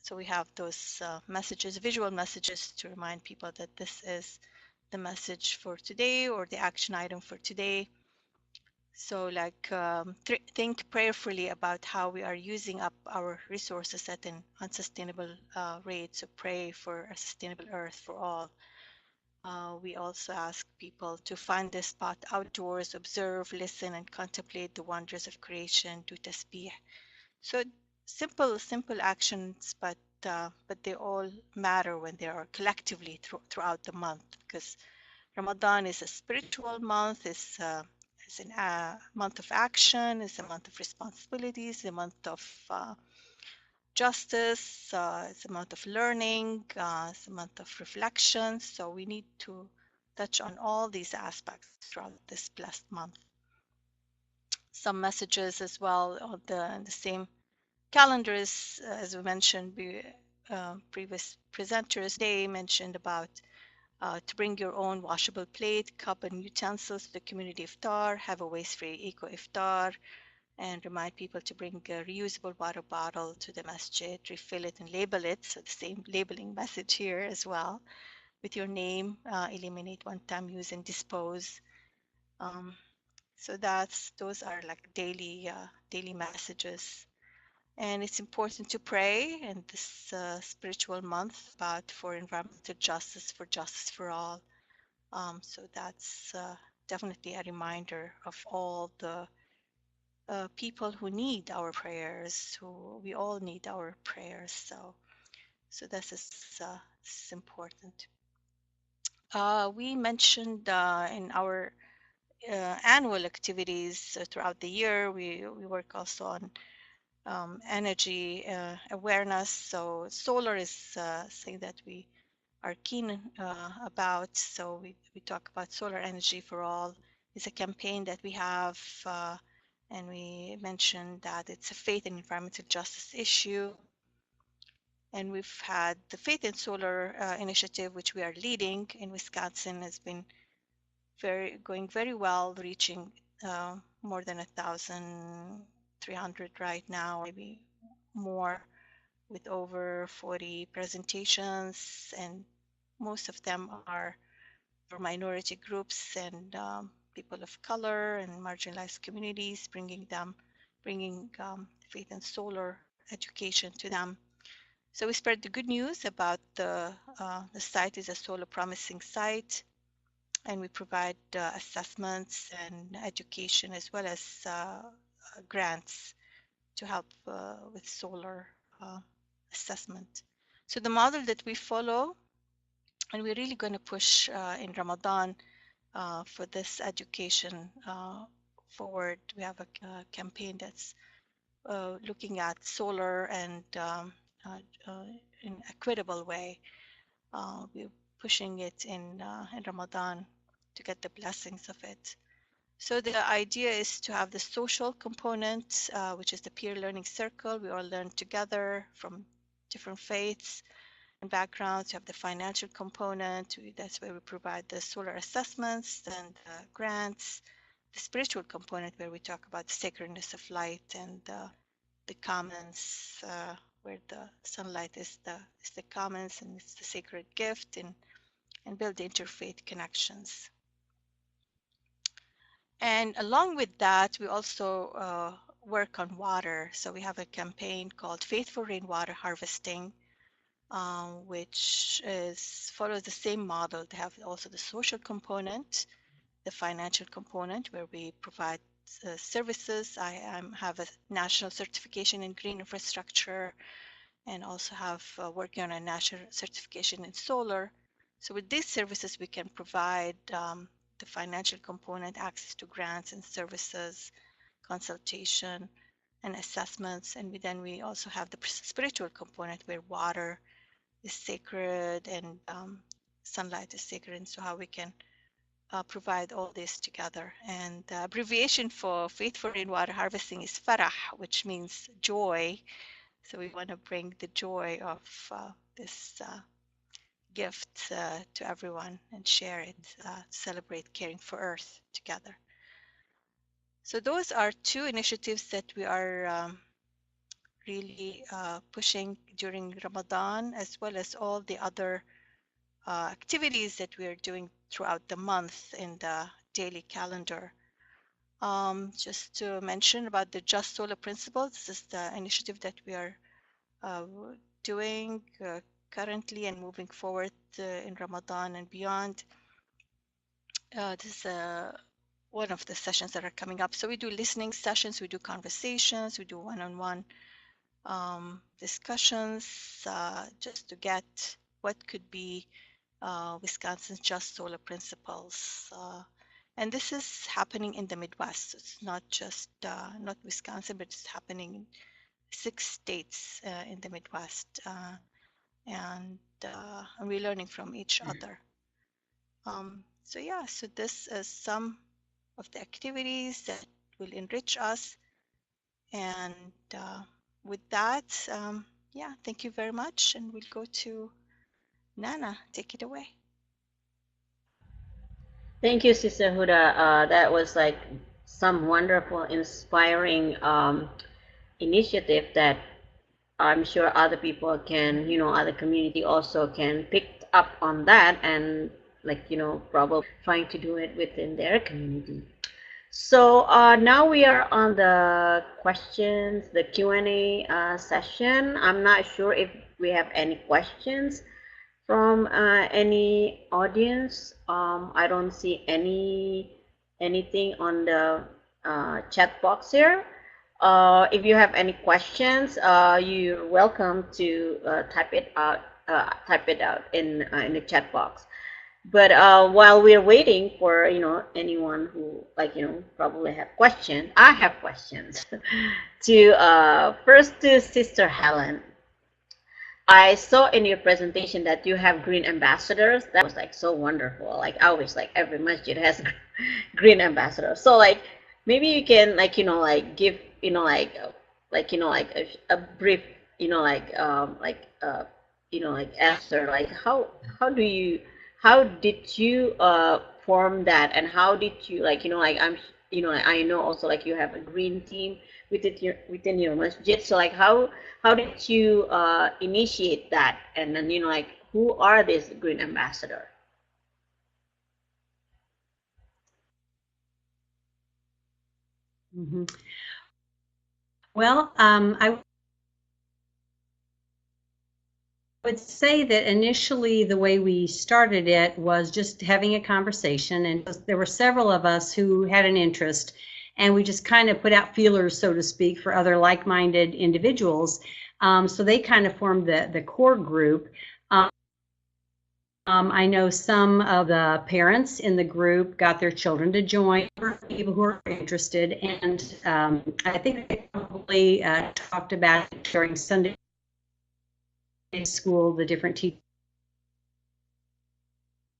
so we have those messages, visual messages to remind people that this is the message for today or the action item for today. So like think prayerfully about how we are using up our resources at an unsustainable rate. So pray for a sustainable earth for all. We also ask people to find their spot outdoors, observe, listen, and contemplate the wonders of creation, do tasbih. So simple actions, but they all matter when they are collectively throughout the month, because Ramadan is a spiritual month, is a month of action, is a month of responsibilities, a month of justice, it's a month of learning, it's a month of reflection. So we need to touch on all these aspects throughout this blessed month. Some messages as well on the same calendars, as we mentioned, previous presenters, they mentioned about to bring your own washable plate, cup, and utensils to the community iftar, have a waste-free eco iftar, and remind people to bring a reusable water bottle to the masjid, refill it and label it. So the same labeling message here as well with your name, eliminate one-time use and dispose. So those are like daily messages. And it's important to pray in this spiritual month about for environmental justice for all. So that's definitely a reminder of all the people who need our prayers, who we all need our prayers. So this is important. We mentioned in our annual activities throughout the year, we work also on energy awareness. So solar is something that we are keen about. So we talk about solar energy for all. It's a campaign that we have, and we mentioned that it's a faith and environmental justice issue. And we've had the Faith in Solar initiative, which we are leading in Wisconsin, has been going very well, reaching more than 1,300 right now, maybe more, with over 40 presentations, and most of them are for minority groups and people of color and marginalized communities, bringing faith and solar education to them. So we spread the good news about the site is a solar promising site, and we provide assessments and education as well as grants to help with solar assessment. So the model that we follow, and we're really going to push in Ramadan for this education forward. We have a campaign that's looking at solar and in equitable way. We're pushing it in Ramadan to get the blessings of it. So the idea is to have the social component, which is the peer learning circle. We all learn together from different faiths and backgrounds. You have the financial component. That's where we provide the solar assessments and grants. The spiritual component, where we talk about the sacredness of light and the commons, where the sunlight is the commons and it's the sacred gift, and build the interfaith connections. And along with that, we also work on water. So we have a campaign called Faithful Rainwater Harvesting, which follows the same model. They have also the social component, the financial component, where we provide services. I have a national certification in green infrastructure, and also have working on a national certification in solar. So with these services, we can provide the financial component, access to grants and services, consultation and assessments. And we also have the spiritual component, where water is sacred and sunlight is sacred, and so how we can provide all this together. And the abbreviation for Faithful Rainwater Harvesting is Farah, which means joy. So we want to bring the joy of this gift to everyone and share it, celebrate caring for Earth together. So those are two initiatives that we are really pushing during Ramadan, as well as all the other activities that we are doing throughout the month in the daily calendar. Just to mention about the Just Solar Principle, this is the initiative that we are doing currently and moving forward in Ramadan and beyond. This is one of the sessions that are coming up. So we do listening sessions, we do conversations, we do one-on-one discussions just to get what could be Wisconsin's Just Solar Principles. And this is happening in the Midwest. It's not just not Wisconsin, but it's happening in 6 states in the Midwest. And we're learning from each other. So yeah, so this is some of the activities that will enrich us. And with that, yeah, thank you very much. And we'll go to Nana. Take it away. Thank you, Sister Huda. That was like some wonderful, inspiring initiative that I'm sure other people can, other community also can pick up on that and probably trying to do it within their community. So now we are on the questions, the Q&A session. I'm not sure if we have any questions from any audience. I don't see anything on the chat box here. If you have any questions, you're welcome to type it out in the chat box. But while we're waiting for anyone who probably have questions, I have questions. To first to Sister Helen. I saw in your presentation that you have green ambassadors. That was like so wonderful. Like I always every masjid has green ambassadors. So maybe you can give a brief answer how did you form that, and how did you like, like I know also like you have a green team within your masjid. So like how did you initiate that, and then like who are these green ambassador? Mhm. Well, I would say that initially the way we started it was just having a conversation, and there were several of us who had an interest, and we just kind of put out feelers, so to speak, for other like-minded individuals. So they kind of formed the core group. I know some of the parents in the group got their children to join, people who are interested, and I think they probably talked about it during Sunday school. The different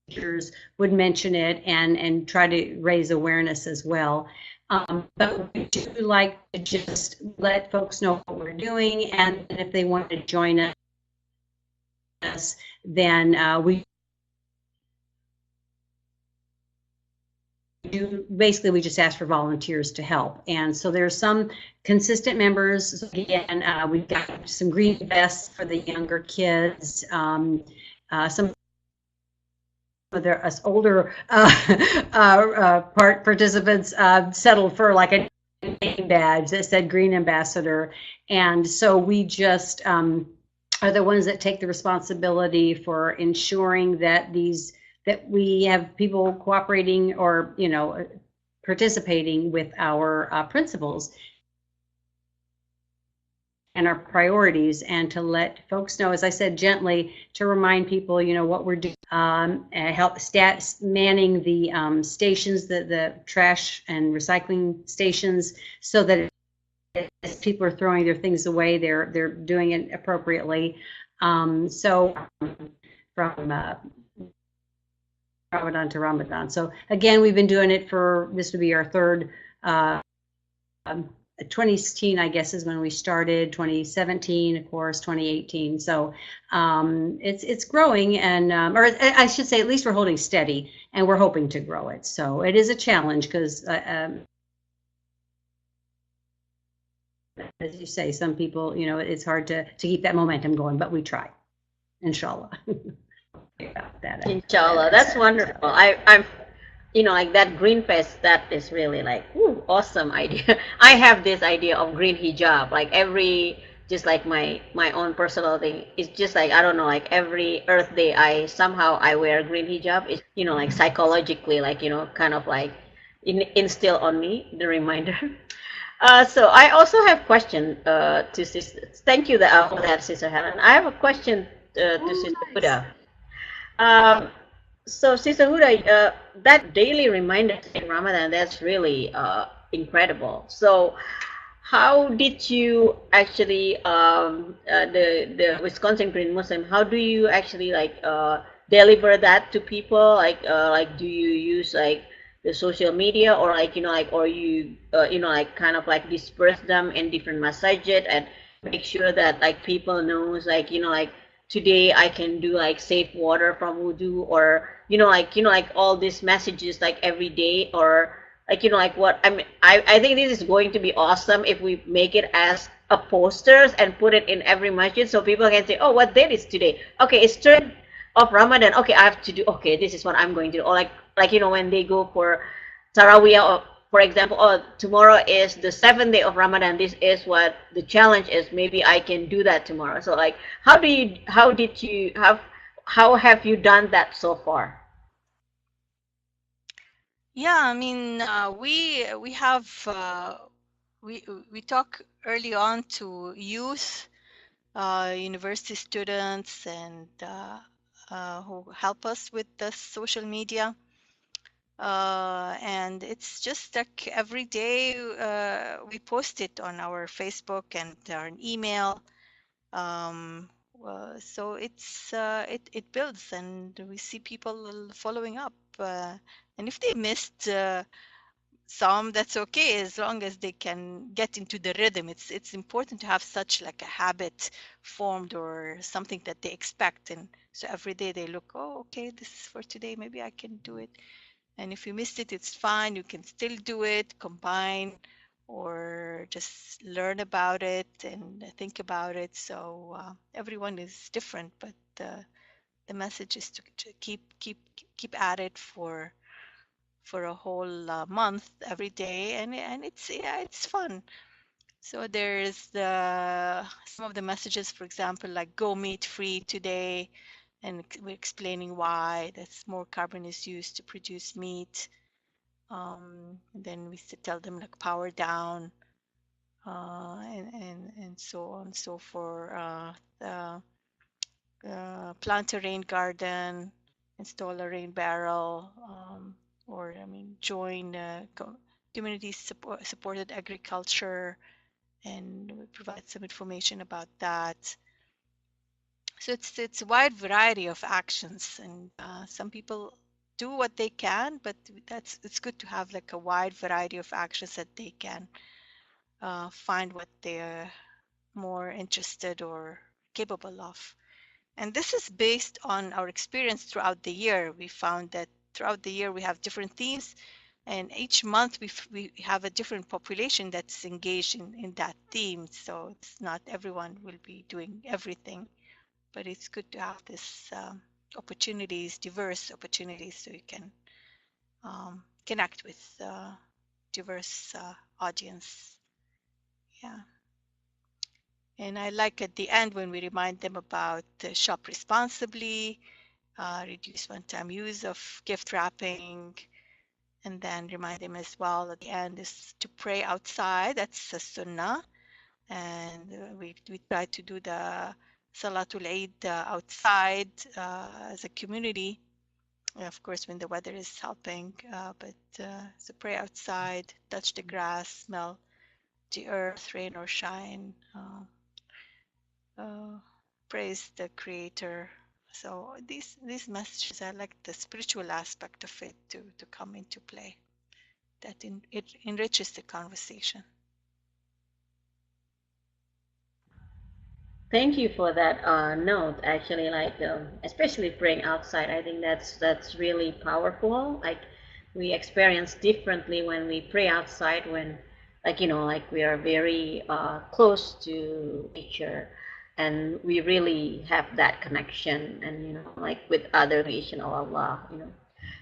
teachers would mention it and try to raise awareness as well. But we do like to just let folks know what we're doing, and if they want to join us, then we basically we just ask for volunteers to help. And so there's some consistent members. So again, we've got some green vests for the younger kids, some of us older participants settled for like a name badge that said Green Ambassador. And so we just are the ones that take the responsibility for ensuring that that we have people cooperating or participating with our principles and our priorities, and to let folks know, as I said, gently, to remind people, what we're doing, help manning the stations, the trash and recycling stations, so that as people are throwing their things away, they're doing it appropriately. So from Ramadan to Ramadan. So again, we've been doing it this would be our third. 2016, I guess, is when we started. 2017, of course, 2018. So it's growing, and or I should say, at least we're holding steady, and we're hoping to grow it. So it is a challenge because, as you say, some people, it's hard to keep that momentum going, but we try, inshallah. About that. Inshallah, that's wonderful. I'm like that green fest, that is really like, ooh, awesome idea. I have this idea of green hijab, like just like my own personal thing. It's just like, I don't know, like every Earth Day, I wear green hijab. It's, like psychologically, like, kind of like instill on me the reminder. So I also have question to Sister. Thank you for that, Sister Helen. I have a question to Sister Huda. So, Sister Huda, that daily reminder in Ramadan, that's really incredible. So, how did you actually, the Wisconsin Green Muslim, how do you actually like deliver that to people? Like do you use like the social media, or like, or you, like kind of like disperse them in different masajid and make sure that like people knows, like, like, today I can do like save water from wudu, or like all these messages like every day, or like, like what I mean, I think this is going to be awesome if we make it as a posters and put it in every masjid, so people can say, oh, what date is today? Okay, it's third of Ramadan. Okay, I have to do, okay, this is what I'm going to do. Or like when they go for Tarawih, or for example, oh, tomorrow is the 7th day of Ramadan. This is what the challenge is. Maybe I can do that tomorrow. So like, how have you done that so far? Yeah, I mean, we have we talk early on to youth, university students, and who help us with the social media. And it's just like every day we post it on our Facebook and our email. So it builds, and we see people following up. And if they missed some, that's okay, as long as they can get into the rhythm. It's important to have such like a habit formed, or something that they expect, and so every day they look, oh, okay, this is for today, maybe I can do it. And if you missed it, it's fine. You can still do it, combine, or just learn about it and think about it. So everyone is different, but the message is to keep at it for a whole month every day, and it's fun. So there's some of the messages, for example, like go meat free today, and we're explaining why. That's more carbon is used to produce meat. And then we tell them like power down, and so on. So for plant a rain garden, install a rain barrel, or I mean join community supported agriculture, and we provide some information about that. So it's a wide variety of actions, and some people do what they can, but it's good to have like a wide variety of actions that they can find what they're more interested or capable of. And this is based on our experience throughout the year. We found that throughout the year we have different themes, and each month we have a different population that's engaged in that theme. So it's not everyone will be doing everything, but it's good to have this opportunities, diverse opportunities, so you can connect with diverse audience. Yeah. And I like at the end when we remind them about shop responsibly, reduce one-time use of gift wrapping, and then remind them as well at the end is to pray outside. That's a sunnah. And we try to do the Salatul Eid outside as a community, of course, when the weather is helping. So pray outside, touch the grass, smell the earth, rain or shine. Praise the Creator. So these messages, I like the spiritual aspect of it to come into play. That it enriches the conversation. Thank you for that note. Actually, like especially praying outside, I think that's really powerful. Like we experience differently when we pray outside, when like like we are very close to nature, and we really have that connection, and like with other creation of Allah.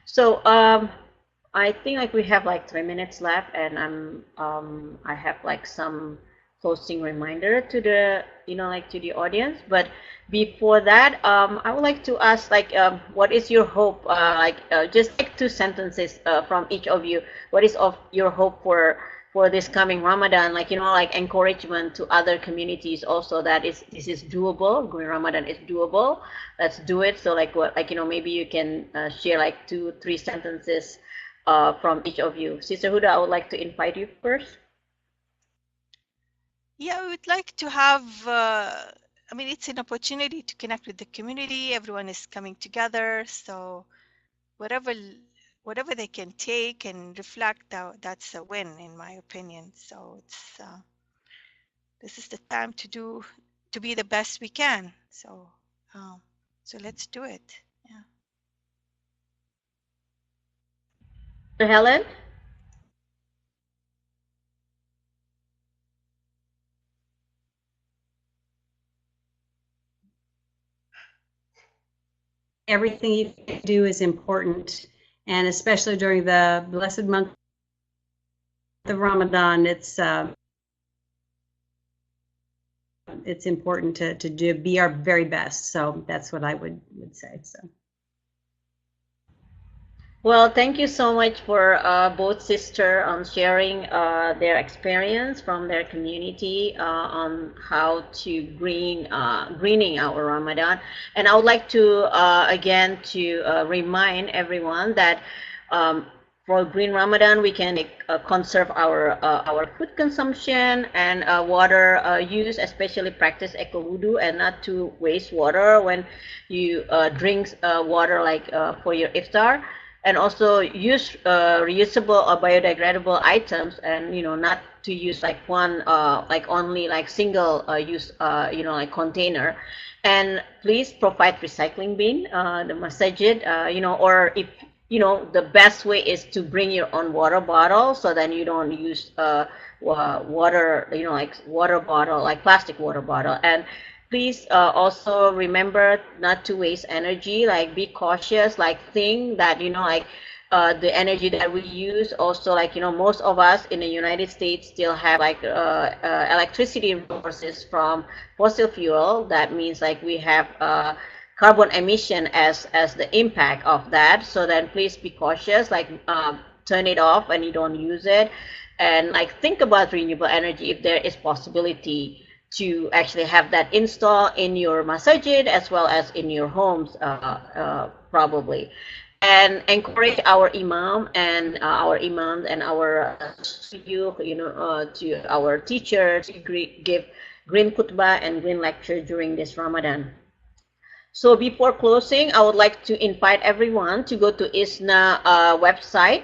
So I think like we have like 3 minutes left, and I have like some closing reminder to the like to the audience. But before that, I would like to ask like what is your hope? Just like 2 sentences from each of you. What is of your hope for this coming Ramadan? Like like encouragement to other communities also that this is doable. Green Ramadan is doable. Let's do it. So like what maybe you can share like 2-3 sentences from each of you. Sister Huda, I would like to invite you first. Yeah, we would like to have, I mean, it's an opportunity to connect with the community. Everyone is coming together. So whatever they can take and reflect, that's a win, in my opinion. So it's this is the time to be the best we can. So so let's do it. Yeah. Helen? Everything you do is important, and especially during the blessed month of Ramadan, it's important to be our very best. So that's what I would say. So. Well, thank you so much for both sister on sharing their experience from their community on how to greening our Ramadan. And I would like to again to remind everyone that for Green Ramadan we can conserve our food consumption and water use, especially practice eco wudu and not to waste water when you drink water like for your iftar. And also use reusable or biodegradable items, and not to use like one like only like single use like container. And please provide recycling bin, the masajid, or if the best way is to bring your own water bottle, so then you don't use water, like water bottle, like plastic water bottle. And please also remember not to waste energy, like be cautious, like think that, like the energy that we use also, like, most of us in the United States still have like electricity resources from fossil fuel. That means like we have carbon emission as the impact of that. So then please be cautious, like turn it off when you don't use it, and like think about renewable energy if there is possibility to actually have that installed in your masjid as well as in your homes, probably. And encourage our imam and our imams and our to our teachers to give green khutbah and green lecture during this Ramadan. So before closing, I would like to invite everyone to go to ISNA website,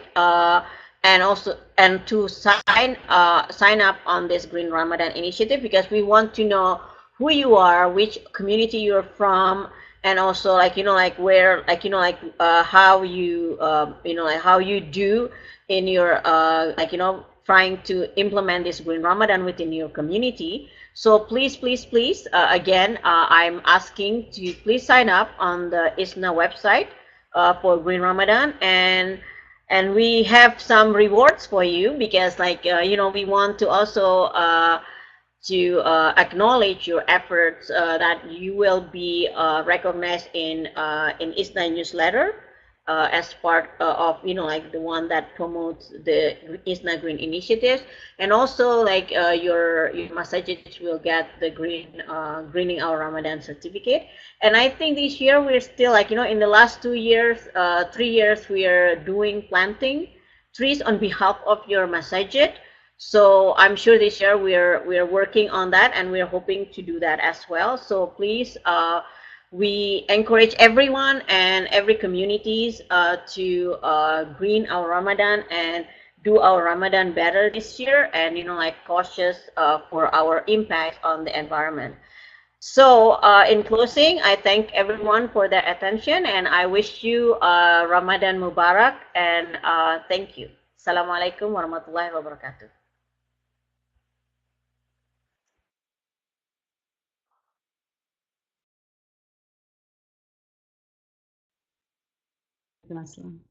and also to sign up on this Green Ramadan initiative, because we want to know who you are, which community you're from, and also like like where, like like how you like how you do in your trying to implement this Green Ramadan within your community. So please, please, please, again, I'm asking to please sign up on the ISNA website for Green Ramadan, and we have some rewards for you, because like we want to also acknowledge your efforts, that you will be recognized in ISNA newsletter, as part of like the one that promotes the ISNA Green initiatives, and also like your massages will get the greening our Ramadan certificate. And I think this year we're still like in the last 2 years, 3 years, we are doing planting trees on behalf of your masajid. So I'm sure this year we're working on that, and we're hoping to do that as well. So please, we encourage everyone and every communities to green our Ramadan and do our Ramadan better this year, and like cautious for our impact on the environment. So in closing, I thank everyone for their attention, and I wish you Ramadan Mubarak, and thank you. Assalamualaikum warahmatullahi wabarakatuh. Muslim.